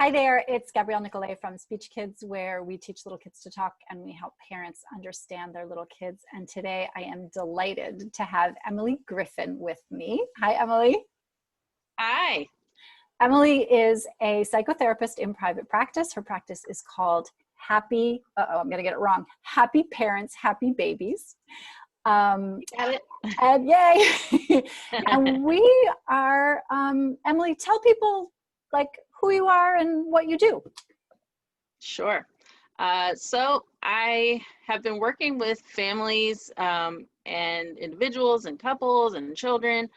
Hi there, it's Gabrielle Nicolay from SpeechKids, where we teach little kids to talk and we help parents understand their little kids. And today I am delighted to have Emily Griffin with me. Hi, Emily. Hi. Emily is a psychotherapist in private practice. Her practice is called I'm going to get it wrong. Happy Parents, Happy Babies. Got it. And yay. And we are, Emily, tell people like who you are and what you do. Sure. So I have been working with families and individuals and couples and children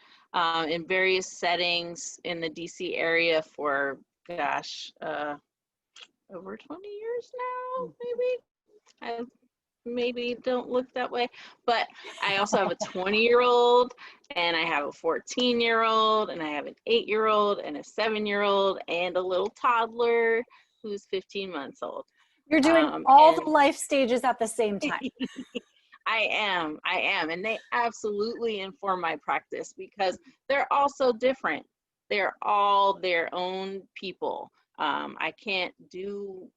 in various settings in the DC area for, over 20 years now, maybe. I maybe don't look that way, but I also have a 20-year-old and I have a 14-year-old and I have an 8-year-old and a 7-year-old and a little toddler who's 15 months old. You're doing all the life stages at the same time. I am, and they absolutely inform my practice because they're all so different. They're all their own people. I can't do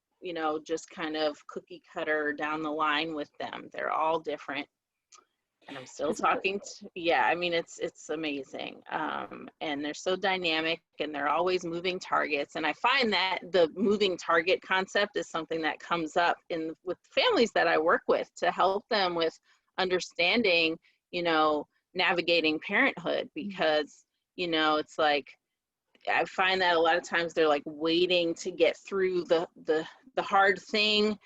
just kind of cookie cutter down the line with them. They're all different. And I'm still talking to, it's amazing. And they're so dynamic and they're always moving targets. And I find that the moving target concept is something that comes up with families that I work with to help them with understanding, navigating parenthood, because, it's like, I find that a lot of times they're like waiting to get through the hard thing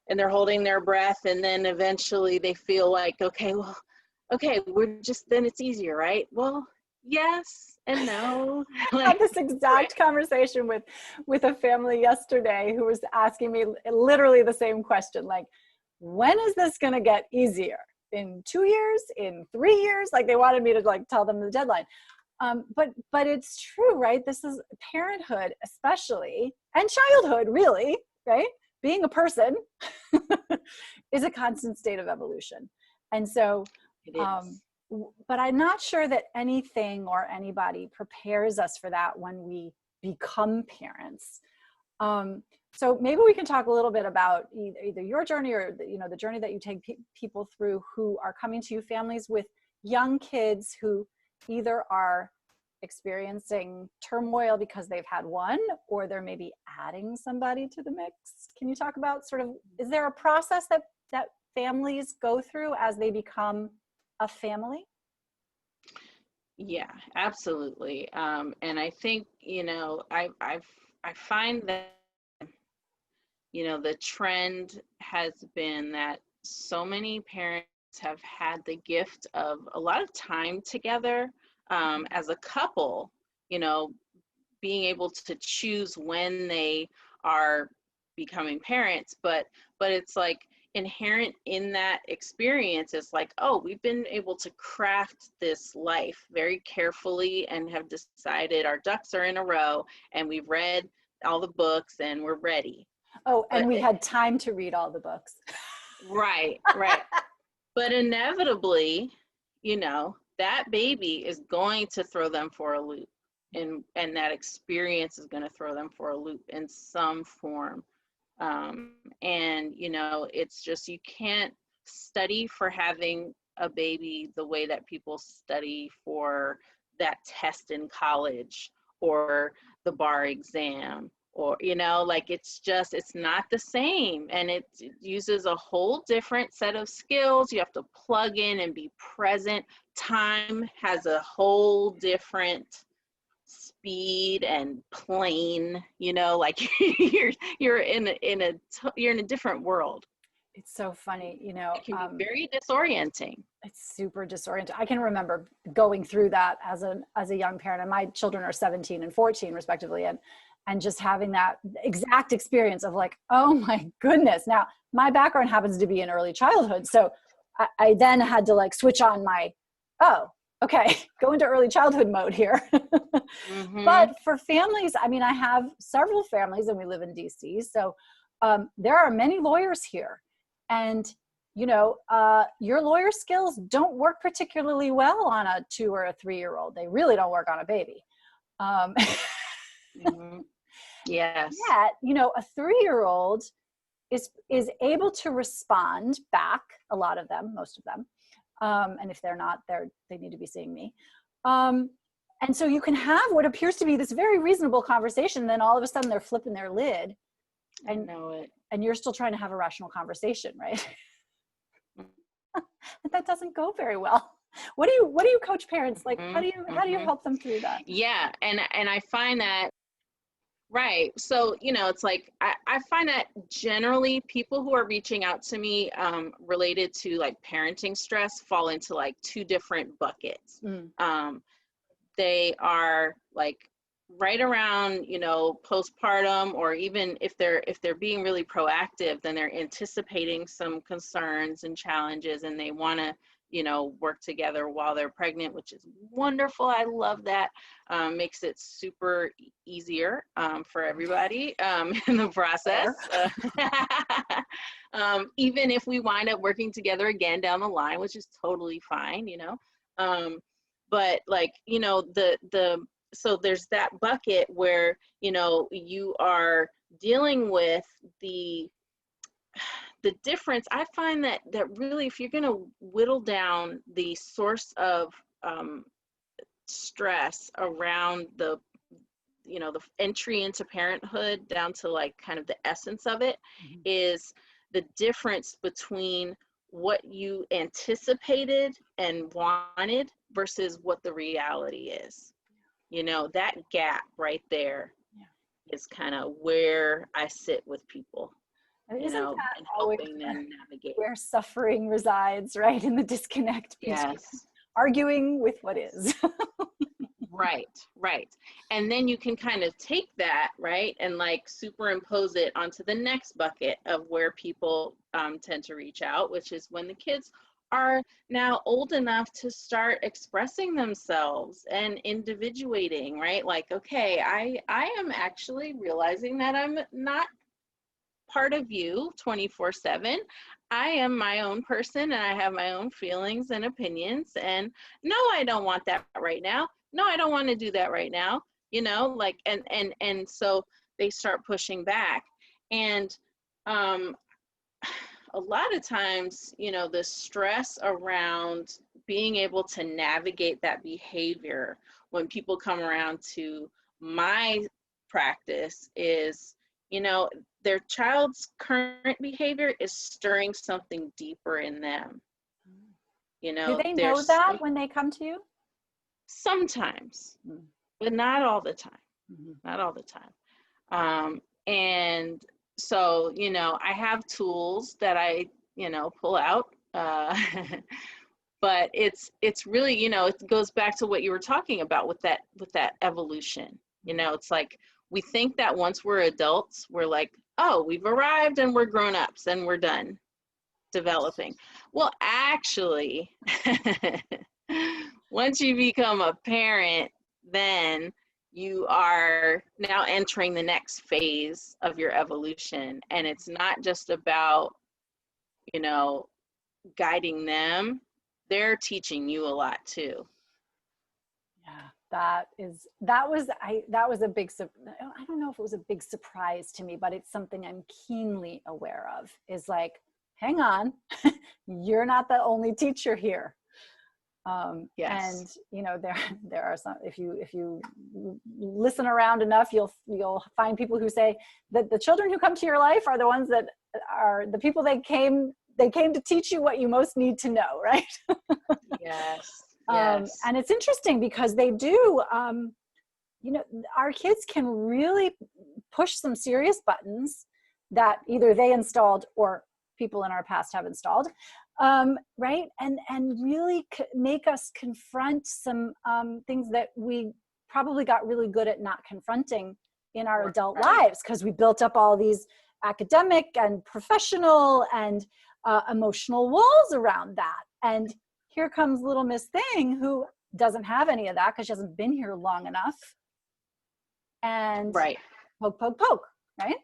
and they're holding their breath, and then eventually they feel like, then it's easier, right? Well, yes and no. I had this exact conversation with a family yesterday who was asking me literally the same question, like, when is this going to get easier? In 2 years? In 3 years? Like, they wanted me to like tell them the deadline. But it's true, right? This is parenthood, especially, and childhood, really, right? Being a person is a constant state of evolution. And so, but I'm not sure that anything or anybody prepares us for that when we become parents. So maybe we can talk a little bit about either your journey or the journey that you take people through who are coming to you, families with young kids who either are experiencing turmoil because they've had one, or they're maybe adding somebody to the mix. Can you talk about is there a process that families go through as they become a family? Yeah, absolutely. And I think, I find that, the trend has been that so many parents have had the gift of a lot of time together as a couple, being able to choose when they are becoming parents, but it's like inherent in that experience is like, oh, we've been able to craft this life very carefully and have decided our ducks are in a row and we've read all the books and we're ready. Oh, and we had time to read all the books. Right. But inevitably, that baby is going to throw them for a loop, and that experience is going to throw them for a loop in some form. And, it's just, you can't study for having a baby the way that people study for that test in college or the bar exam, or, it's not the same. And it uses a whole different set of skills. You have to plug in and be present. Time has a whole different speed and plane, you're in a different world. It's so funny, It can be very disorienting. It's super disorienting. I can remember going through that as a young parent, and my children are 17 and 14 respectively, and just having that exact experience of like, oh my goodness. Now, my background happens to be in early childhood, so I then had to like switch on my, okay, go into early childhood mode here. Mm-hmm. But for families, I have several families and we live in DC. So there are many lawyers here, and, your lawyer skills don't work particularly well on a 2 or a 3-year-old. They really don't work on a baby. Mm-hmm. Yes. Yet, you know, a 3-year-old is able to respond back, a lot of them, most of them. And if they're not, they need to be seeing me. And so you can have what appears to be this very reasonable conversation, then all of a sudden they're flipping their lid, and I know it. and you're still trying to have a rational conversation, right? But that doesn't go very well. What do you coach parents, like, how do you help them through that? Yeah, and I find that, right. So, you know, it's like, I find that generally people who are reaching out to me related to like parenting stress fall into like 2 different buckets. They are like right around, you know, postpartum, or even if they're being really proactive, then they're anticipating some concerns and challenges, and they want to, you know, work together while they're pregnant, which is wonderful. I love that. Makes it super easier for everybody in the process. Even if we wind up working together again down the line, which is totally fine, you know. But like, you know, so there's that bucket where, you know, you are dealing with the difference. I find that really, if you're going to whittle down the source of stress around the, you know, the entry into parenthood down to like kind of the essence of it, is the difference between what you anticipated and wanted versus what the reality is. You know, that gap right there is kind of where I sit with people, you know, and helping them navigate where suffering resides, right? In the disconnect between arguing with what is. Right. And then you can kind of take that, right, and like superimpose it onto the next bucket of where people tend to reach out, which is when the kids are now old enough to start expressing themselves and individuating, right? Like, okay, I am actually realizing that I'm not part of you 24/7. I am my own person, and I have my own feelings and opinions, and no, I don't want that right now. No, I don't want to do that right now. You know, like, and so they start pushing back. And a lot of times, you know, the stress around being able to navigate that behavior when people come around to my practice is, you know, their child's current behavior is stirring something deeper in them. You know, do they know that when they come to you? Sometimes, but not all the time. Not all the time. And so, you know, I have tools that I, you know, pull out. But it's really, you know, it goes back to what you were talking about with that evolution. You know, it's like we think that once we're adults, we're like, oh, we've arrived and we're grown-ups and we're done developing. Well, actually, once you become a parent, then you are now entering the next phase of your evolution. And it's not just about, you know, guiding them. They're teaching you a lot too. Yeah, that was a big, I don't know if it was a big surprise to me, but it's something I'm keenly aware of, is like, hang on, you're not the only teacher here. Yes. And you know, there are some, if you listen around enough, you'll find people who say that the children who come to your life are the ones that are the people they came to teach you what you most need to know, right? Yes. And it's interesting because they do, you know, our kids can really push some serious buttons that either they installed or people in our past have installed, right? And really make us confront some things that we probably got really good at not confronting in our adult lives, because we built up all these academic and professional and emotional walls around that. And here comes little Miss Thing, who doesn't have any of that because she hasn't been here long enough. And poke, poke, poke, right?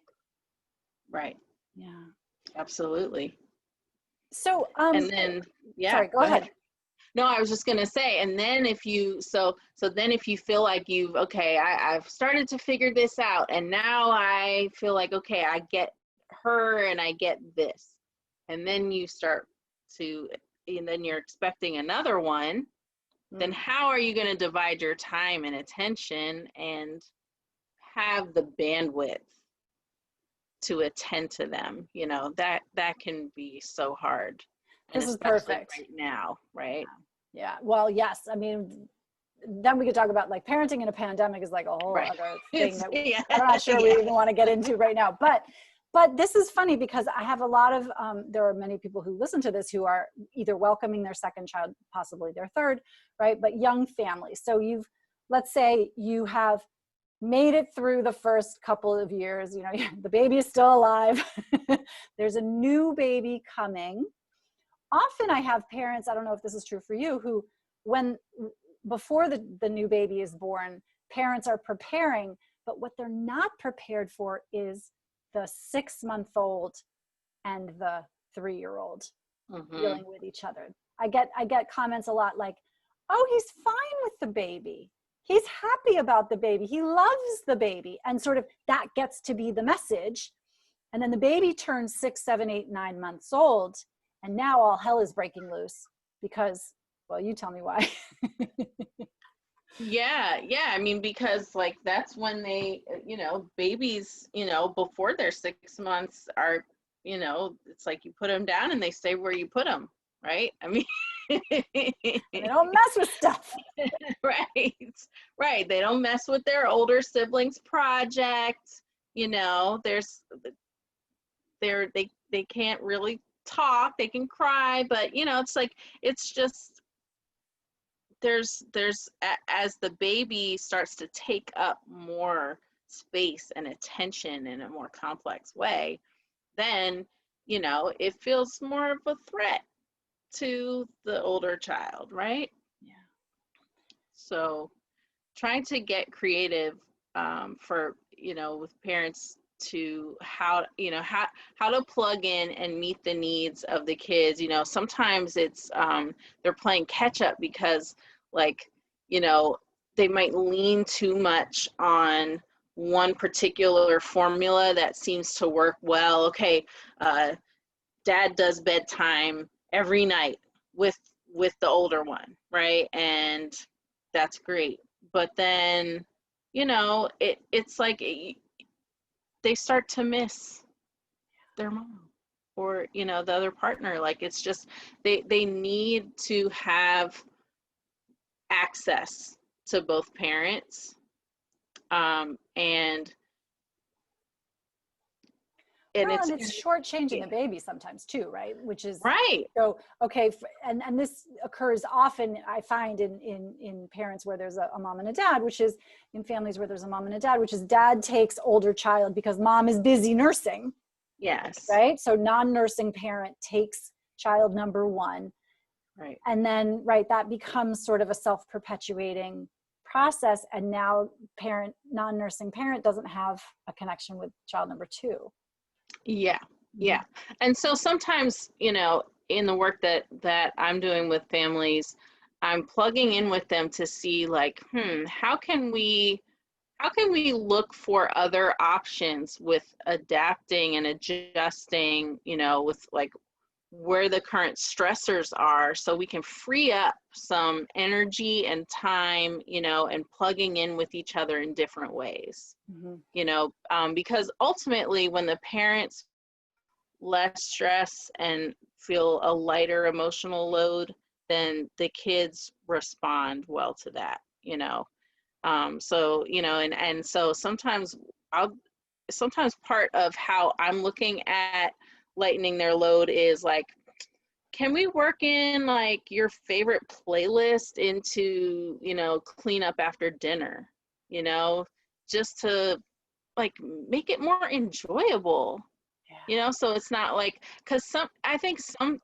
Right. Yeah. Absolutely. So, and then, sorry, go ahead. No, I was just gonna say, and then if you then if you feel like I've started to figure this out, and now I feel like, okay, I get her and I get this, and then you start to, and then you're expecting another one, then how are you going to divide your time and attention and have the bandwidth to attend to them? You know, that can be so hard. And This is especially perfect right now, right? Yeah. Well, yes. I mean, then we could talk about like parenting in a pandemic is like a whole Right. other thing that Yeah. I'm not sure we even want to get into right now. But this is funny because I have a lot of, there are many people who listen to this who are either welcoming their second child, possibly their third, right? But young families. So let's say you have made it through the first couple of years, you know, the baby is still alive. There's a new baby coming. Often I have parents, I don't know if this is true for you, who before the new baby is born, parents are preparing, but what they're not prepared for is the 6-month-old and the 3-year-old dealing with each other. I get comments a lot like, oh, he's fine with the baby. He's happy about the baby. He loves the baby. And sort of that gets to be the message. And then the baby turns 6, 7, 8, 9 months old. And now all hell is breaking loose because, well, you tell me why. Yeah. I mean, because like that's when they, babies, before they're 6 months are, it's like you put them down and they stay where you put them, right? I mean, and they don't mess with stuff. Right. They don't mess with their older siblings' projects. They can't really talk. They can cry, but it's like, it's just, there's as the baby starts to take up more space and attention in a more complex way, then it feels more of a threat to the older child, right? Yeah. So trying to get creative for with parents to how to plug in and meet the needs of the kids. Sometimes it's they're playing catch up because like they might lean too much on one particular formula that seems to work well. Okay, dad does bedtime every night with the older one, right? And that's great. But then it's like they start to miss their mom or the other partner. Like it's just they need to have access to both parents, and And it's shortchanging the baby sometimes too, right? Which is right. So okay, and this occurs often, I find, in parents where there's a mom and a dad, which is in families where there's a mom and a dad, which is dad takes older child because mom is busy nursing. Yes. Right. So non-nursing parent takes child number one. Right. And then that becomes sort of a self-perpetuating process. And now non-nursing parent doesn't have a connection with child number two. Yeah. And so sometimes, in the work that I'm doing with families, I'm plugging in with them to see like, how can we look for other options with adapting and adjusting, with like where the current stressors are, so we can free up some energy and time, and plugging in with each other in different ways. Because ultimately when the parents less stress and feel a lighter emotional load, then the kids respond well to that. So and so sometimes part of how I'm looking at lightening their load is like, can we work in like your favorite playlist into clean up after dinner, just to like make it more enjoyable. So it's not like, because I think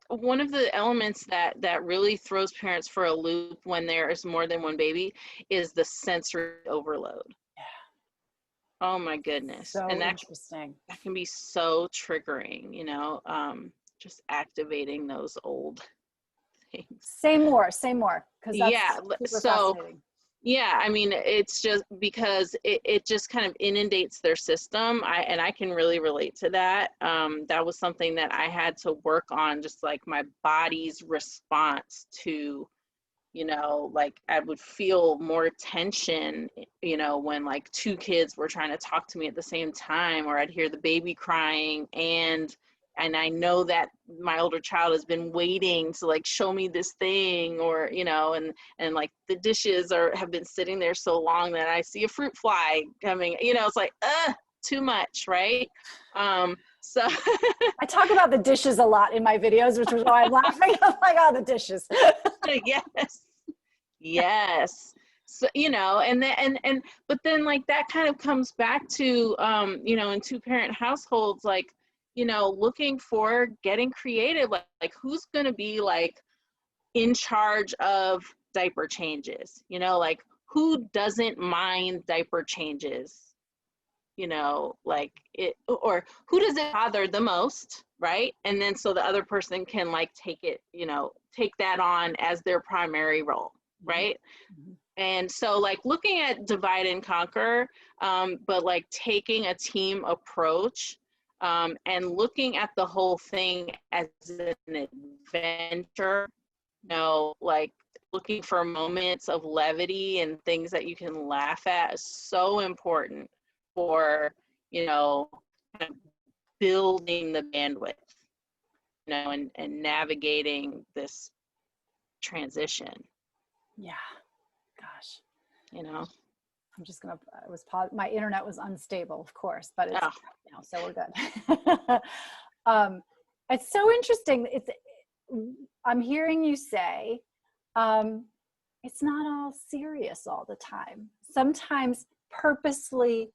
one of the elements that really throws parents for a loop when there is more than one baby is the sensory overload. Oh my goodness. So and interesting. That can be so triggering, just activating those old things. Say more, because that's Yeah. super So, fascinating. yeah, I mean, it's just because it just kind of inundates their system. And I can really relate to that. That was something that I had to work on, just like my body's response to, like I would feel more tension, when like two kids were trying to talk to me at the same time, or I'd hear the baby crying, and I know that my older child has been waiting to like show me this thing, or and like the dishes have been sitting there so long that I see a fruit fly coming, it's like too much, right? So I talk about the dishes a lot in my videos, which is why I'm laughing. I'm like, oh, the dishes. yes. Yes. So, and then, but then like that kind of comes back to, in two-parent households, like, looking for getting creative, like who's going to be like in charge of diaper changes, like who doesn't mind diaper changes, like it, or who does it bother the most, right? And then so the other person can like take it, take that on as their primary role, right? Mm-hmm. And so like looking at divide and conquer, but like taking a team approach, and looking at the whole thing as an adventure, like looking for moments of levity and things that you can laugh at is so important for, kind of building the bandwidth, and navigating this transition. Yeah. Gosh. I'm just gonna. My internet was unstable, of course, but it's now, so we're good. It's so interesting. I'm hearing you say, it's not all serious all the time. Sometimes purposefully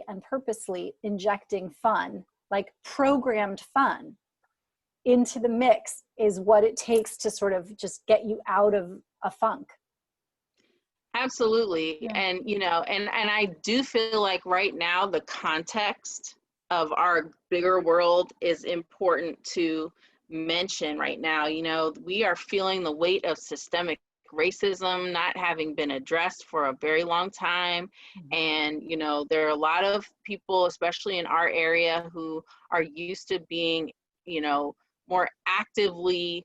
and purposely injecting fun, like programmed fun, into the mix is what it takes to sort of just get you out of a funk. Absolutely. Yeah. And, and I do feel like right now the context of our bigger world is important to mention right now. We are feeling the weight of systemic racism not having been addressed for a very long time. And, there are a lot of people, especially in our area, who are used to being, more actively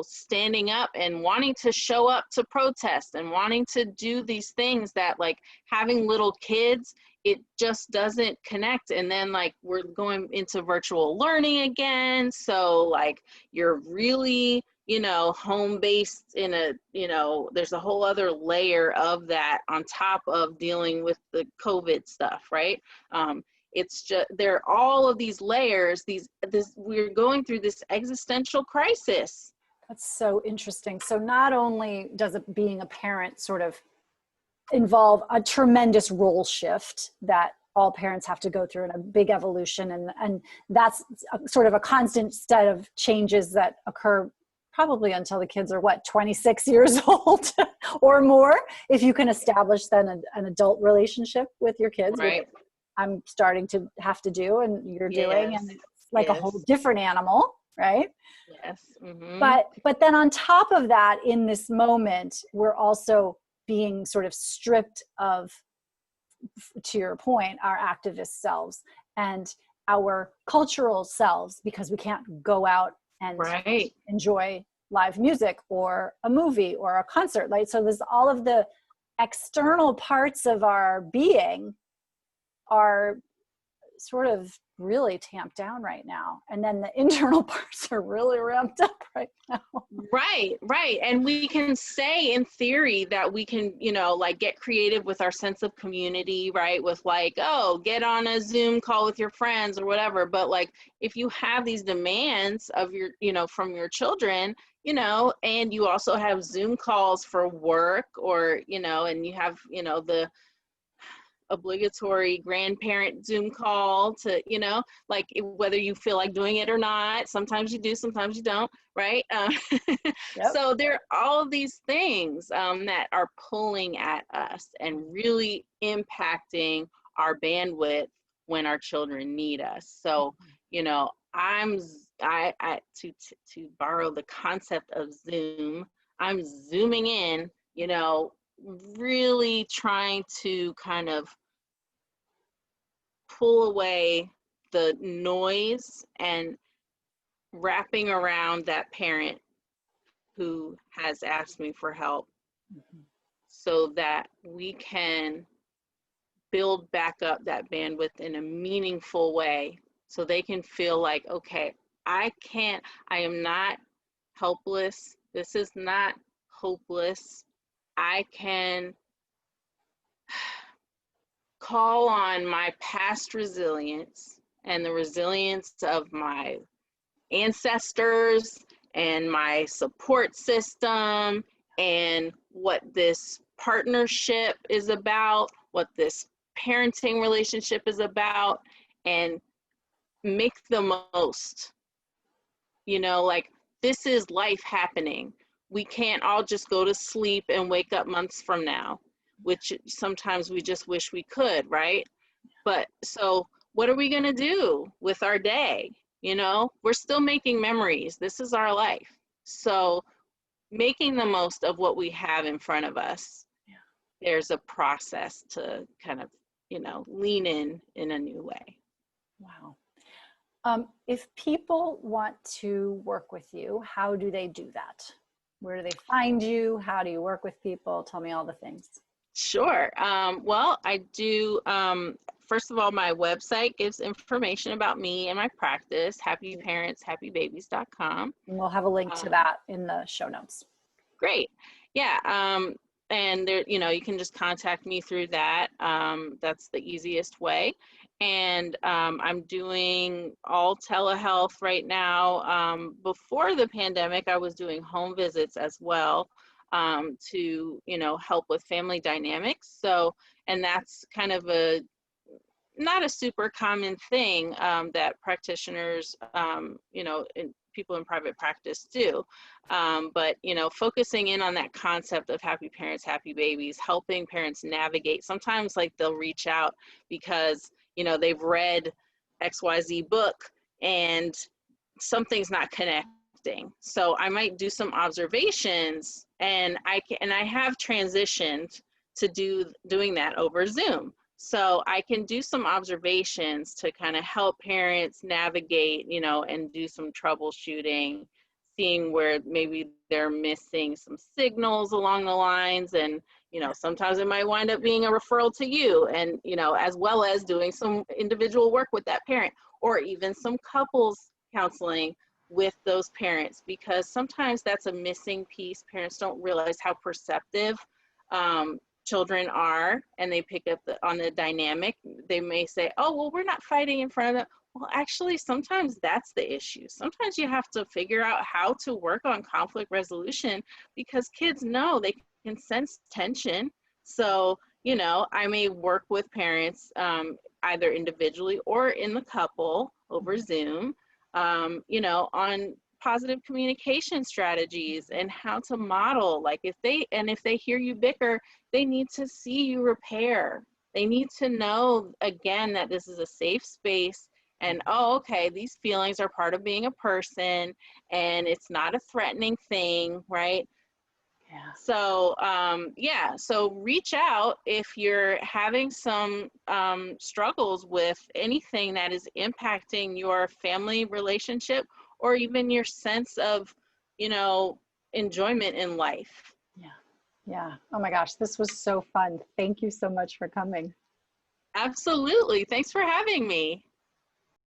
standing up and wanting to show up to protest and wanting to do these things that like having little kids, it just doesn't connect. And then like we're going into virtual learning again. So like you're really, home based in a, there's a whole other layer of that on top of dealing with the COVID stuff, right? It's just, there are all of these layers, we're going through this existential crisis. That's so interesting. So not only does it being a parent sort of involve a tremendous role shift that all parents have to go through in a big evolution, and that's sort of a constant set of changes that occur probably until the kids are 26 years old or more, if you can establish then an adult relationship with your kids, right? Which I'm starting to have to do, and you're doing, Yes. and it's like a whole different animal, right? Yes. Mm-hmm. But then on top of that, in this moment, we're also being sort of stripped of, to your point, our activist selves and our cultural selves, because we can't go out and enjoy live music or a movie or a concert. Like, so there's all of the external parts of our being are sort of really tamped down right now, and then the internal parts are really ramped up right now. Right. And we can say in theory that we can, like get creative with our sense of community, right? With like, oh, get on a Zoom call with your friends or whatever. But like, if you have these demands of your, from your children, and you also have Zoom calls for work, or, and you have, the obligatory grandparent Zoom call to, like whether you feel like doing it or not. Sometimes you do, sometimes you don't, right? Yep. So there are all of these things that are pulling at us and really impacting our bandwidth when our children need us. So, I'm to borrow the concept of Zoom, I'm zooming in, you know, really trying to kind of pull away the noise and wrapping around that parent who has asked me for help, so that we can build back up that bandwidth in a meaningful way, so they can feel like, okay, I am not helpless. This is not hopeless. I can call on my past resilience and the resilience of my ancestors and my support system, and what this partnership is about, what this parenting relationship is about, and make the most. You know, like, this is life happening. We can't all just go to sleep and wake up months from now, which sometimes we just wish we could, right? But so what are we going to do with our day? You know, we're still making memories. This is our life. So making the most of what we have in front of us, there's a process to kind of, you know, lean in a new way. Wow. If people want to work with you, how do they do that? Where do they find you? How do you work with people? Tell me all the things. Sure. Well, I do, first of all, my website gives information about me and my practice, happyparentshappybabies.com. And we'll have a link to that in the show notes. Great. Yeah. And there, you know, you can just contact me through that. That's the easiest way. And I'm doing all telehealth right now. Before the pandemic, I was doing home visits as well, to, you know, help with family dynamics. So, and that's kind of not a super common thing that practitioners, you know, people in private practice do. But, you know, focusing in on that concept of happy parents, happy babies, helping parents navigate. Sometimes, like, they'll reach out because, you know, they've read XYZ book and something's not connecting. So I might do some observations, and I have transitioned to doing that over Zoom. So I can do some observations to kind of help parents navigate, you know, and do some troubleshooting, seeing where maybe they're missing some signals along the lines. And, you know, sometimes it might wind up being a referral to you, and, you know, as well as doing some individual work with that parent, or even some couples counseling with those parents, because sometimes that's a missing piece. Parents don't realize how perceptive children are, and they pick up on the dynamic. They may say, oh, well, we're not fighting in front of them. Well, actually, sometimes that's the issue. Sometimes you have to figure out how to work on conflict resolution, because kids know, they can sense tension. So, you know, I may work with parents either individually or in the couple over Zoom, you know, on positive communication strategies and how to model. Like, if they hear you bicker, they need to see you repair. They need to know, again, that this is a safe space, and, oh, okay, these feelings are part of being a person, and it's not a threatening thing, right? Yeah. So, yeah, so reach out if you're having some struggles with anything that is impacting your family relationship, or even your sense of, you know, enjoyment in life. Yeah. Yeah. Oh my gosh, this was so fun. Thank you so much for coming. Absolutely. Thanks for having me.